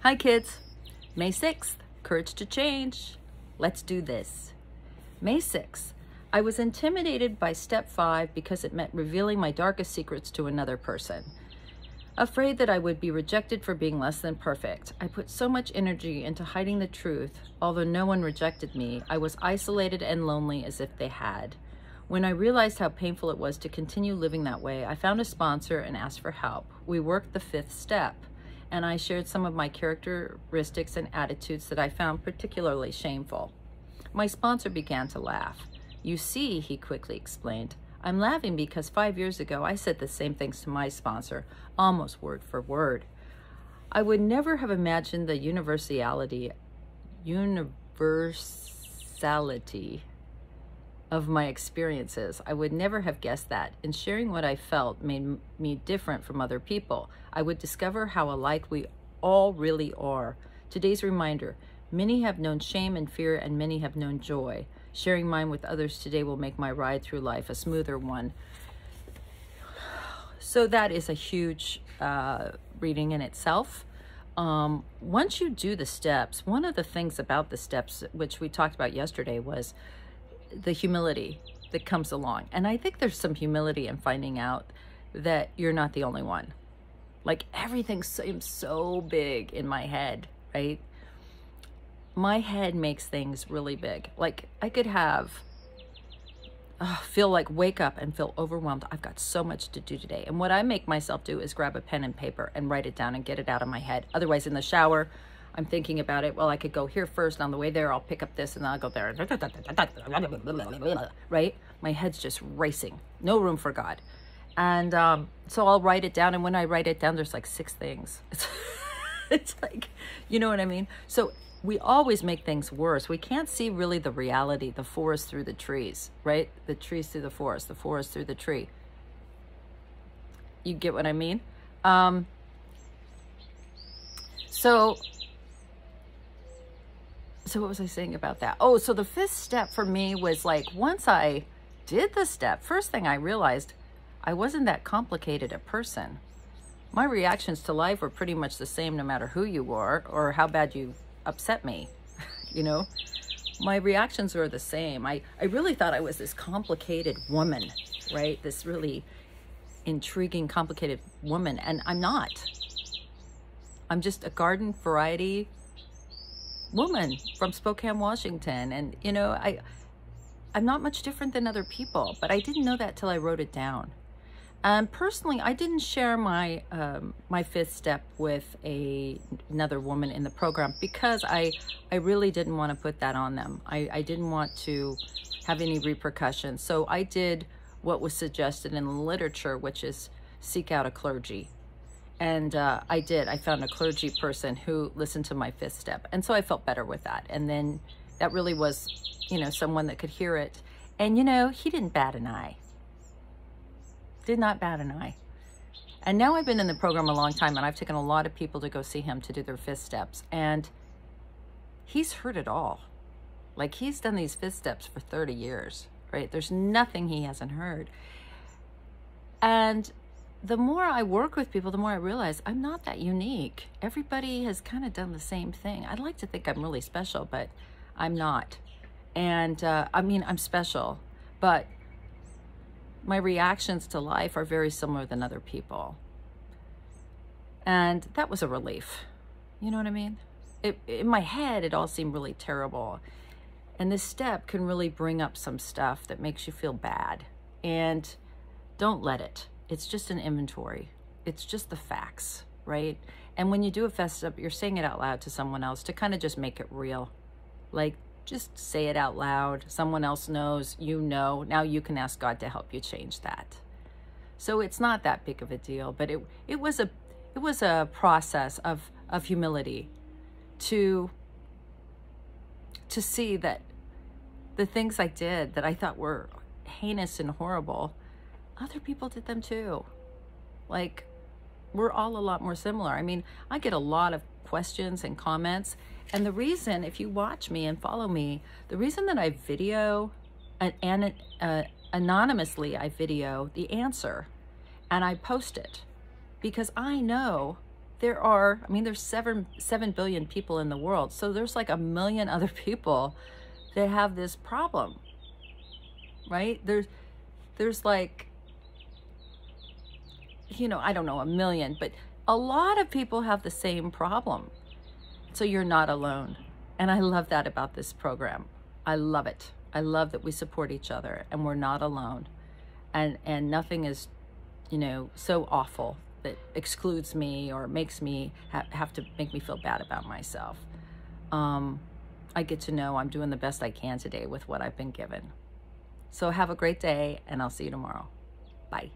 Hi kids, May 6th, courage to change. Let's do this. May 6th, I was intimidated by step 5 because it meant revealing my darkest secrets to another person. Afraid that I would be rejected for being less than perfect. I put so much energy into hiding the truth. Although no one rejected me, I was isolated and lonely as if they had. When I realized how painful it was to continue living that way, I found a sponsor and asked for help. We worked the 5th step, and I shared some of my characteristics and attitudes that I found particularly shameful. My sponsor began to laugh. You see, he quickly explained, I'm laughing because 5 years ago I said the same things to my sponsor, almost word for word. I would never have imagined the universality of my experiences. I would never have guessed that. And sharing what I felt made me different from other people. I would discover how alike we all really are. Today's reminder, many have known shame and fear, and many have known joy. Sharing mine with others today will make my ride through life a smoother one. So that is a huge reading in itself. Once you do the steps, one of the things about the steps, which we talked about yesterday, was the humility that comes along. And I think there's some humility in finding out that you're not the only one. Like, everything seems so big in my head, right? My head makes things really big. Like, I could have, wake up and feel overwhelmed. I've got so much to do today. And what I make myself do is grab a pen and paper and write it down and get it out of my head. Otherwise, in the shower, I'm thinking about it. Well, I could go here first. On the way there, I'll pick up this and then I'll go there. Right? My head's just racing. No room for God. And so I'll write it down. And when I write it down, there's like 6 things. It's like, you know what I mean? So we always make things worse. We can't see really the reality, the forest through the trees, right? The trees through the forest through the tree. You get what I mean? So what was I saying about that? Oh, so the 5th step for me was like, once I did the step, first thing I realized, I wasn't that complicated a person. My reactions to life were pretty much the same no matter who you were or how bad you upset me. You know, my reactions were the same. I really thought I was this complicated woman, right? This really intriguing, complicated woman. And I'm not. I'm just a garden variety woman from Spokane, Washington. And, you know, I'm not much different than other people, but I didn't know that till I wrote it down. Personally, I didn't share my my 5th step with another woman in the program because I really didn't want to put that on them. I didn't want to have any repercussions. So I did what was suggested in the literature, which is seek out a clergy. And I did. I found a clergy person who listened to my 5th step. And so I felt better with that. And then that really was, you know, someone that could hear it. And, you know, he didn't bat an eye. Did not bat an eye. And now I've been in the program a long time, and I've taken a lot of people to go see him to do their 5th steps. And he's heard it all. Like, he's done these 5th steps for 30 years, right? There's nothing he hasn't heard. And the more I work with people, the more I realize I'm not that unique. Everybody has kind of done the same thing. I'd like to think I'm really special, but I'm not. And I mean, I'm special, but my reactions to life are very similar than other people. And that was a relief. You know what I mean? In my head, it all seemed really terrible. And this step can really bring up some stuff that makes you feel bad. And don't let it. It's just an inventory. It's just the facts, right? And when you do a 5th step, you're saying it out loud to someone else to kind of just make it real. Like, just say it out loud. Someone else knows, you know. Now you can ask God to help you change that. So it's not that big of a deal, but it was a process of humility to see that the things I did that I thought were heinous and horrible, other people did them too. Like, we're all a lot more similar. I mean, I get a lot of questions and comments. And the reason, if you watch me and follow me, the reason that I video, anonymously I video the answer and I post it, because I know there's 7 billion people in the world. So there's like 1 million other people that have this problem, right? There's like, I don't know, 1 million, but a lot of people have the same problem. So you're not alone. And I love that about this program. I love it. I love that we support each other and we're not alone. And nothing is, so awful that excludes me or makes me have to make me feel bad about myself. I get to know I'm doing the best I can today with what I've been given. So have a great day, and I'll see you tomorrow. Bye.